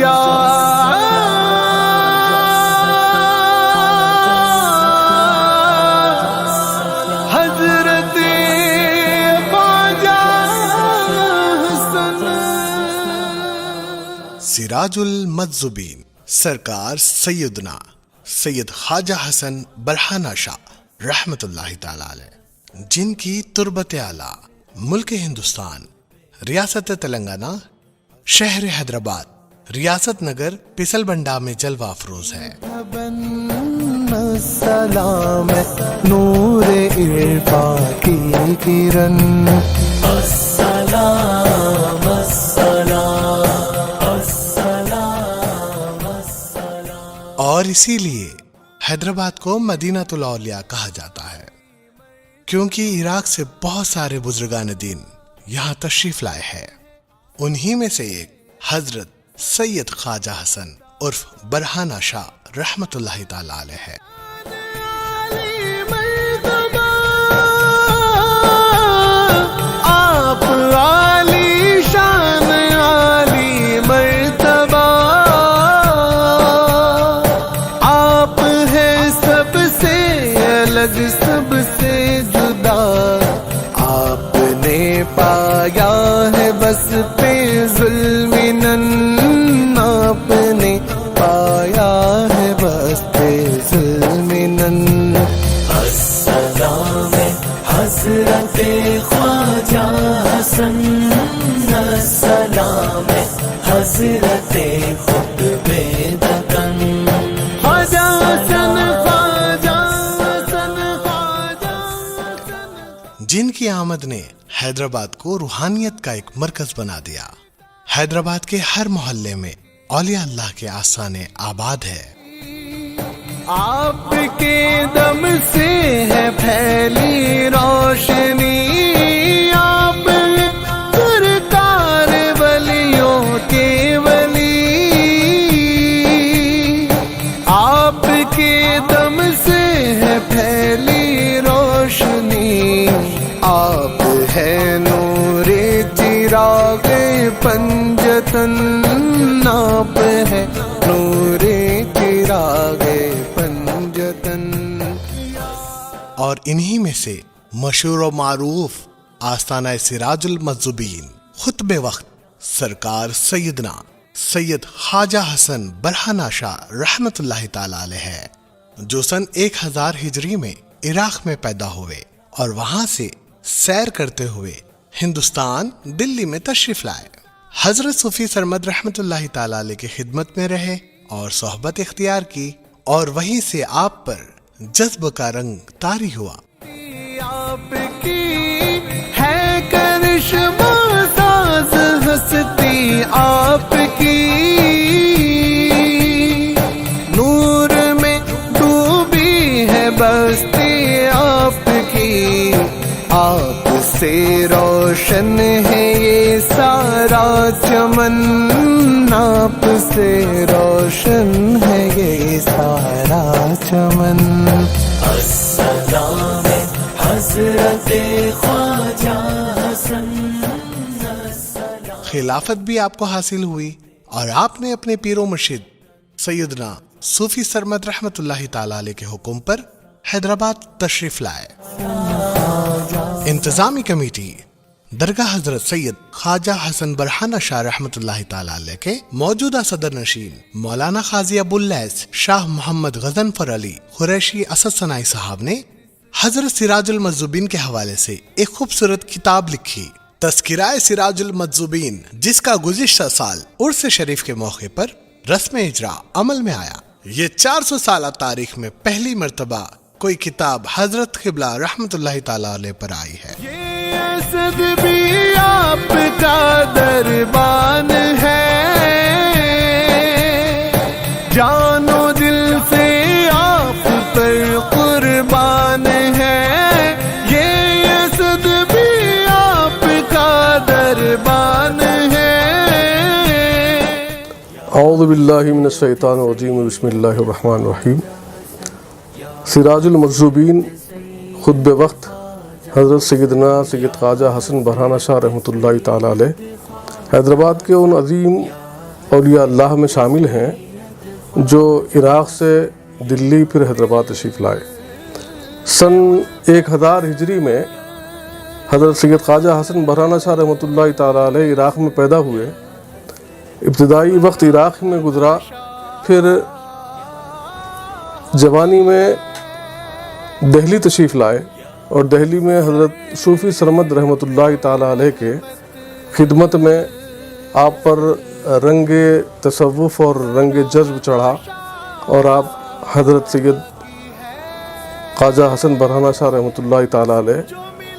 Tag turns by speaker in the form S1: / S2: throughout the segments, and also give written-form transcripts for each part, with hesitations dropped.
S1: یا حضرت خواجہ حسن.
S2: سراج المجذوبین سرکار سیدنا سید خواجہ حسن برہانہ شاہ رحمۃ اللہ تعالی علیہ، جن کی تربت اعلیٰ ملک ہندوستان، ریاست تلنگانہ، شہر حیدرآباد، ریاست نگر پسل بنڈا میں جلوہ افروز ہے.
S1: السلام نور عرفان کی کرن، السلام السلام السلام السلام.
S2: اور اسی لیے حیدرآباد کو مدینۃ الاولیاء کہا جاتا ہے، کیونکہ عراق سے بہت سارے بزرگان دین یہاں تشریف لائے ہیں. انہی میں سے ایک حضرت سید خواجہ حسن عرف برہانہ شاہ رحمۃ اللہ تعالی علیہ ہے.
S1: آپ عالی شان عالی مرتبہ، آپ ہیں سب سے الگ سب سے جدا، آپ نے پایا ہے بس پہ ظلم نن، آپ نے پایا ہے بس پہ ظلم نن. السلام حضرت خواجہ حسن، السلام حضرت خطب دکن، خواجہ حسن خواجہ حسن خواجہ حسن.
S2: جن کی آمد نے حیدرآباد کو روحانیت کا ایک مرکز بنا دیا. حیدرآباد کے ہر محلے میں اولیاء اللہ کے آستانے آباد ہے.
S1: آپ کے دم سے ہے پھیلی روشنی، آپ سرکار ولیوں کے ولی، آپ کے دم سے ہے پھیلی روشنی، آپ ہے نور چراغ پنجتن، آپ ہے نور چراغ پنجتن.
S2: اور انہی میں سے مشہور و معروف آستانہ سراج المجذوبین خطب وقت سرکار سیدنا سید خواجہ حسن برہانہ شاہ رحمۃ اللہ تعالی علیہ ہے، جو سن 1000 ہجری میں عراق میں پیدا ہوئے اور وہاں سے سیر کرتے ہوئے ہندوستان دلی میں تشریف لائے. حضرت صوفی سرمد رحمۃ اللہ تعالی علیہ کی خدمت میں رہے اور صحبت اختیار کی، اور وہیں سے آپ پر جذب کا رنگ طاری ہوا.
S1: آپ کی ہے کرشمہ ساز ہستی، آپ کی نور میں ڈوبی ہے بستی، آپ کی آپ سے روشن ہے یہ سارا چمن، آپ سے روشن ہے یہ سارا چمن. السلام حضرت خواجہ حسن.
S2: خلافت بھی آپ کو حاصل ہوئی اور آپ نے اپنے پیر و مرشد سیدنا صوفی سرمد رحمۃ اللہ تعالی علیہ کے حکم پر حیدرآباد تشریف لائے. انتظامی کمیٹی درگاہ حضرت سید خواجہ حسن برہانہ شاہ رحمۃ اللہ تعالی علیہ کے موجودہ صدر نشین مولانا قاضی ابواللیث شاہ محمد غضنفر علی قریشی اسد ثنائی صاحب نے حضرت سراج المجذوبین کے حوالے سے ایک خوبصورت کتاب لکھی، تذکرہ سراج المجذوبین، جس کا گزشتہ سال عرس شریف کے موقع پر رسم اجرا عمل میں آیا. یہ 400 سالہ تاریخ میں پہلی مرتبہ کوئی کتاب حضرت قبلہ رحمت اللہ تعالی علیہ پر آئی ہے.
S1: یہ اسد بھی آپ کا دربان ہے، جان و دل سے آپ پر قربان ہے. یہ اسد بھی آپ کا دربان ہے.
S3: اعوذ باللہ من الشیطان الرجیم، بسم اللہ الرحمن الرحیم. سراج المجذوبین خطب وقت حضرت سیدنا سید خواجہ حسن برہانہ شاہ رحمۃ اللہ تعالی علیہ حیدرآباد کے ان عظیم اولیاء اللہ میں شامل ہیں جو عراق سے دلی پھر حیدرآباد تشریف لائے۔ سن 1000 ہجری میں حضرت سید خواجہ حسن برہانہ شاہ رحمۃ اللہ تعالیٰ علیہ عراق میں پیدا ہوئے۔ ابتدائی وقت عراق میں گزرا، پھر جوانی میں دہلی تشریف لائے اور دہلی میں حضرت صوفی سرمد رحمۃ اللہ تعالیٰ علیہ کے خدمت میں آپ پر رنگ تصوف اور رنگ جذب چڑھا اور آپ حضرت سید خواجہ حسن برہانہ شاہ رحمۃ اللہ تعالیٰ علیہ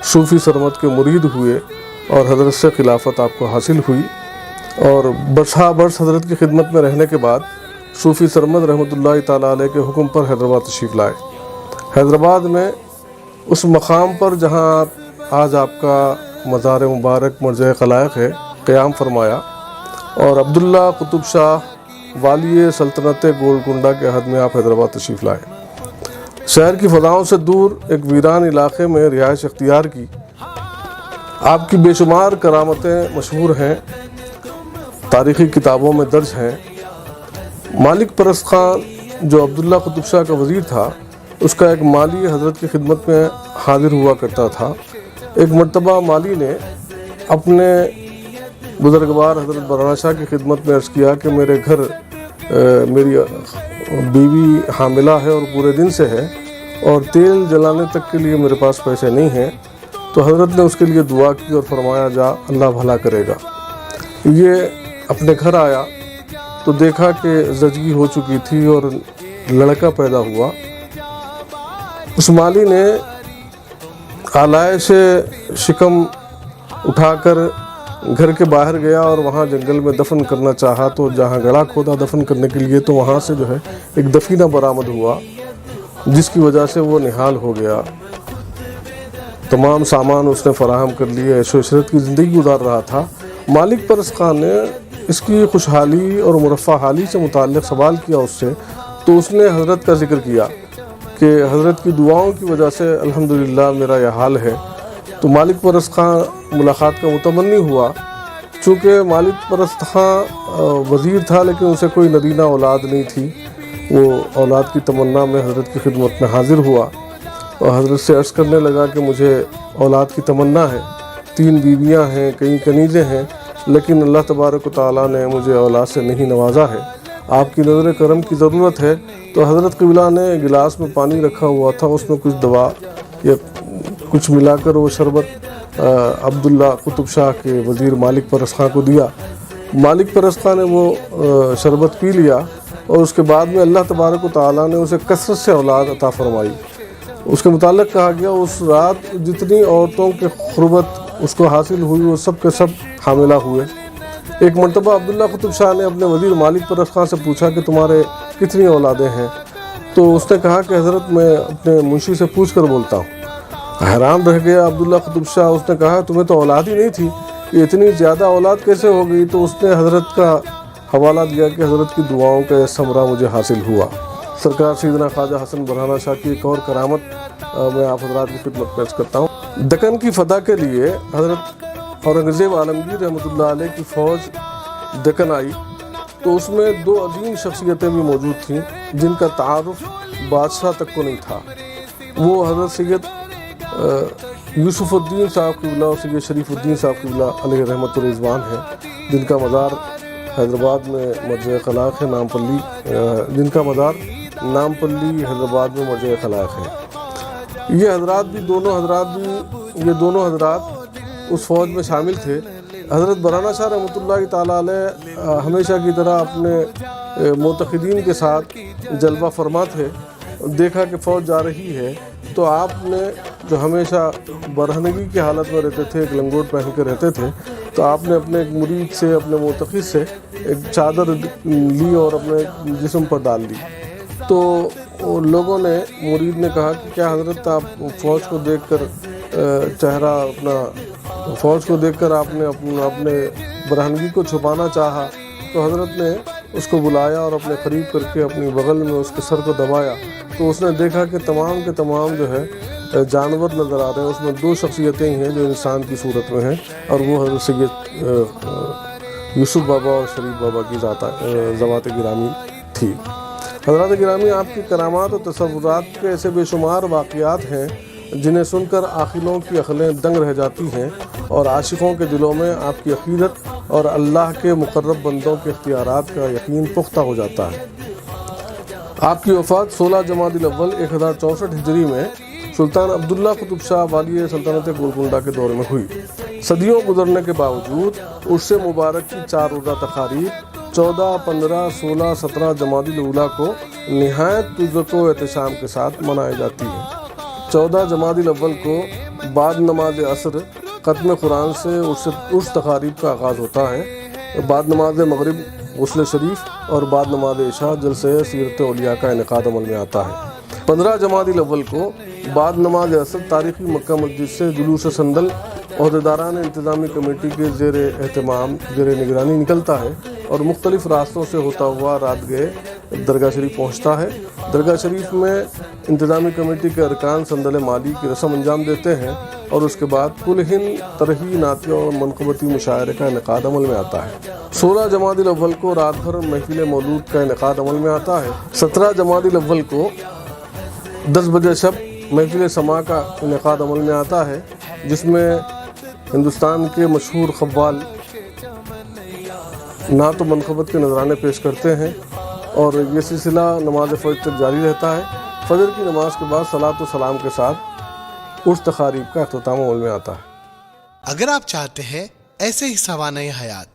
S3: صوفی سرمد کے مرید ہوئے اور حضرت سے خلافت آپ کو حاصل ہوئی، اور برسا برس حضرت کی خدمت میں رہنے کے بعد صوفی سرمد رحمۃ اللہ تعالیٰ علیہ کے حکم پر حیدرآباد تشریف لائے۔ حیدرآباد میں اس مقام پر جہاں آج آپ کا مزار مبارک مرجع خلائق ہے قیام فرمایا، اور عبداللہ قطب شاہ والی سلطنت گولکنڈہ کے عہد میں آپ حیدرآباد تشریف لائے۔ شہر کی فضاؤں سے دور ایک ویران علاقے میں رہائش اختیار کی۔ آپ کی بے شمار کرامتیں مشہور ہیں، تاریخی کتابوں میں درج ہیں۔ مالک پرست خان جو عبداللہ قطب شاہ کا وزیر تھا، اس کا ایک مالی حضرت کی خدمت میں حاضر ہوا کرتا تھا۔ ایک مرتبہ مالی نے اپنے بزرگوار حضرت برہانہ شاہ کی خدمت میں عرض کیا کہ میرے گھر میری بیوی حاملہ ہے اور پورے دن سے ہے، اور تیل جلانے تک کے لیے میرے پاس پیسے نہیں ہیں۔ تو حضرت نے اس کے لیے دعا کی اور فرمایا جا، اللہ بھلا کرے گا۔ یہ اپنے گھر آیا تو دیکھا کہ زچگی ہو چکی تھی اور لڑکا پیدا ہوا۔ اس مالی نے آلائے سے شکم اٹھا کر گھر کے باہر گیا اور وہاں جنگل میں دفن کرنا چاہا، تو جہاں گڑھا کھودا دفن کرنے کے لیے تو وہاں سے جو ہے ایک دفینہ برآمد ہوا، جس کی وجہ سے وہ نہال ہو گیا۔ تمام سامان اس نے فراہم کر لیے، عیش و عشرت کی زندگی گزار رہا تھا۔ مالک پرست خان نے اس کی خوشحالی اور مرفہ حالی سے متعلق سوال کیا اس سے، تو اس نے حضرت کا ذکر کیا کہ حضرت کی دعاؤں کی وجہ سے الحمدللہ میرا یہ حال ہے۔ تو مالک پرست خان ملاقات کا متمنی ہوا۔ چونکہ مالک پرست خان وزیر تھا لیکن اسے کوئی نرینہ اولاد نہیں تھی، وہ اولاد کی تمنا میں حضرت کی خدمت میں حاضر ہوا اور حضرت سے عرض کرنے لگا کہ مجھے اولاد کی تمنا ہے، 3 بیویاں ہیں، کئی کنیزیں ہیں، لیکن اللہ تبارک و تعالیٰ نے مجھے اولاد سے نہیں نوازا ہے، آپ کی نظر کرم کی ضرورت ہے۔ تو حضرت قبلہ نے گلاس میں پانی رکھا ہوا تھا، اس میں کچھ دوا یا کچھ ملا کر وہ شربت عبداللہ قطب شاہ کے وزیر مالک پرست خان کو دیا۔ مالک پرست خان نے وہ شربت پی لیا، اور اس کے بعد میں اللہ تبارک و تعالیٰ نے اسے کثرت سے اولاد عطا فرمائی۔ اس کے متعلق کہا گیا اس رات جتنی عورتوں کے قربت اس کو حاصل ہوئی وہ سب کے سب حاملہ ہوئے۔ ایک مرتبہ عبداللہ قطب شاہ نے اپنے وزیر مالک پرست خان سے پوچھا کہ تمہارے کتنی اولادیں ہیں؟ تو اس نے کہا کہ حضرت میں اپنے منشی سے پوچھ کر بولتا ہوں۔ حیران رہ گیا عبداللہ قطب شاہ، اس نے کہا تمہیں تو اولاد ہی نہیں تھی، یہ اتنی زیادہ اولاد کیسے ہو گئی؟ تو اس نے حضرت کا حوالہ دیا کہ حضرت کی دعاؤں کا یہ ثمرہ مجھے حاصل ہوا۔ سرکار سیدنا خواجہ حسن برہانہ شاہ کی ایک اور کرامت میں آپ حضرات کی خدمت پیش کرتا ہوں۔ دکن کی فتح کے لیے حضرت اورنگزیب عالمگیر رحمۃ اللہ علیہ کی فوج دکن آئی، تو اس میں 2 عظیم شخصیتیں بھی موجود تھیں جن کا تعارف بادشاہ تک کو نہیں تھا۔ وہ حضرت سید یوسف الدین صاحب قبلہ اور سید شریف الدین صاحب قبلہ علیہ رحمۃ الرضوان ہیں، جن کا مزار حیدرآباد میں مرجع خلائق ہے، جن کا مزار نامپلی حیدرآباد میں مرجع خلائق ہے۔ یہ دونوں حضرات اس فوج میں شامل تھے۔ حضرت برہانہ شاہ رحمۃ اللہ تعالیٰ علیہ ہمیشہ کی طرح اپنے معتقدین کے ساتھ جلوہ فرما تھے۔ دیکھا کہ فوج جا رہی ہے تو آپ نے جو ہمیشہ برہنگی کی حالت میں رہتے تھے، ایک لنگوٹ پہن کے رہتے تھے، تو آپ نے اپنے ایک مرید سے، اپنے معتقد سے ایک چادر لی اور اپنے جسم پر ڈال دی۔ تو لوگوں نے، مرید نے کہا کہ کیا حضرت آپ فوج کو دیکھ کر آپ نے اپنے برہنگی کو چھپانا چاہا؟ تو حضرت نے اس کو بلایا اور اپنے قریب کر کے اپنی بغل میں اس کے سر کو دبایا، تو اس نے دیکھا کہ تمام کے تمام جو ہے جانور نظر آ رہے ہیں۔ اس میں 2 شخصیتیں ہی ہیں جو انسان کی صورت میں ہیں، اور وہ حضرت سید یوسف بابا اور شریف بابا کی ذوات گرامی تھی۔ حضرات گرامی، آپ کی کرامات اور تصورات کے ایسے بے شمار واقعات ہیں جنہیں سن کر عاقلوں کی عقلیں دنگ رہ جاتی ہیں اور عاشقوں کے دلوں میں آپ کی عقیدت اور اللہ کے مقرب بندوں کے اختیارات کا یقین پختہ ہو جاتا ہے۔ آپ کی وفات 16 جمادی الاول 1064 ہجری میں سلطان عبداللہ قطب شاہ والی سلطنت گولکنڈہ کے دور میں ہوئی۔ صدیوں گزرنے کے باوجود عرس مبارک کی 4 روزہ تقاریب 14، 15، 16، 17 جمادی الاولیٰ کو نہایت عزت و احتشام کے ساتھ منائی جاتی ہے۔ 14 جمادی الاول کو بعد نماز عصر ختم قرآن سے عرس تقاریب کا آغاز ہوتا ہے۔ بعد نماز مغرب غسل شریف اور بعد نماز عشاء جلسہ سیرت اولیاء کا انعقاد عمل میں آتا ہے۔ 15 جمادی الاول کو بعد نماز عصر تاریخی مکہ مسجد سے جلوس سندل عہدیداران انتظامی کمیٹی کے زیر اہتمام زیر نگرانی نکلتا ہے اور مختلف راستوں سے ہوتا ہوا رات گئے درگاہ شریف پہنچتا ہے۔ درگاہ شریف میں انتظامی کمیٹی کے ارکان سندل مالی کی رسم انجام دیتے ہیں اور اس کے بعد کل ہند ترہی نعتیہ اور منقبتی مشاعرے کا انعقاد عمل میں آتا ہے۔ 16 جمادی الاول کو رات بھر محفل مولود کا انعقاد عمل میں آتا ہے۔ 17 جمادی الاول کو 10 بجے شب محفل سماع کا انعقاد عمل میں آتا ہے، جس میں ہندوستان کے مشہور قوال نعت و منقبت کے نذرانے پیش کرتے ہیں اور یہ سلسلہ نماز فجر تک جاری رہتا ہے۔ فجر کی نماز کے بعد صلاۃ و سلام کے ساتھ عرس تقاریب کا اختتام عمل میں آتا ہے۔
S2: اگر آپ چاہتے ہیں ایسے ہی سوانح حیات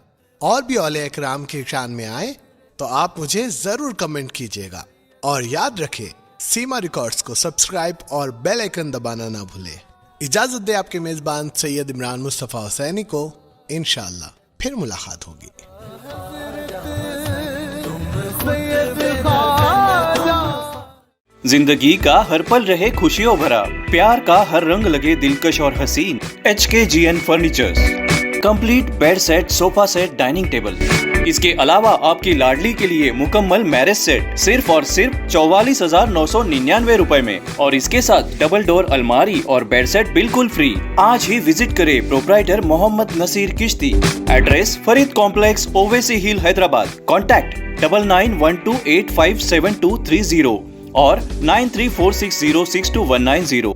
S2: اور بھی اولیاء اکرام کی شان میں آئیں تو آپ مجھے ضرور کمنٹ کیجیے گا، اور یاد رکھیں سیما ریکارڈز کو سبسکرائب اور بیل آئیکن دبانا نہ بھولیں۔ اجازت دے آپ کے میزبان سید عمران مصطفیٰ حسینی کو، انشاءاللہ پھر ملاقات ہوگی۔
S4: زندگی کا ہر پل رہے خوشیوں بھرا، پیار کا ہر رنگ لگے دلکش اور حسین۔ HKGN furnitures, complete bed set, صوفہ سیٹ، ڈائننگ ٹیبل۔ اس کے علاوہ آپ کی لاڈلی کے لیے مکمل میرج سیٹ صرف اور صرف 44,999 روپے میں، اور اس کے ساتھ ڈبل ڈور الماری اور بیڈ سیٹ بالکل فری۔ آج ہی وزٹ کرے پروپرائٹر محمد نصیر کشتی۔ ایڈریس فرید کمپلیکس، اویسی ہل، حیدرآباد۔ کانٹیکٹ 9912857230 اور 9346062190۔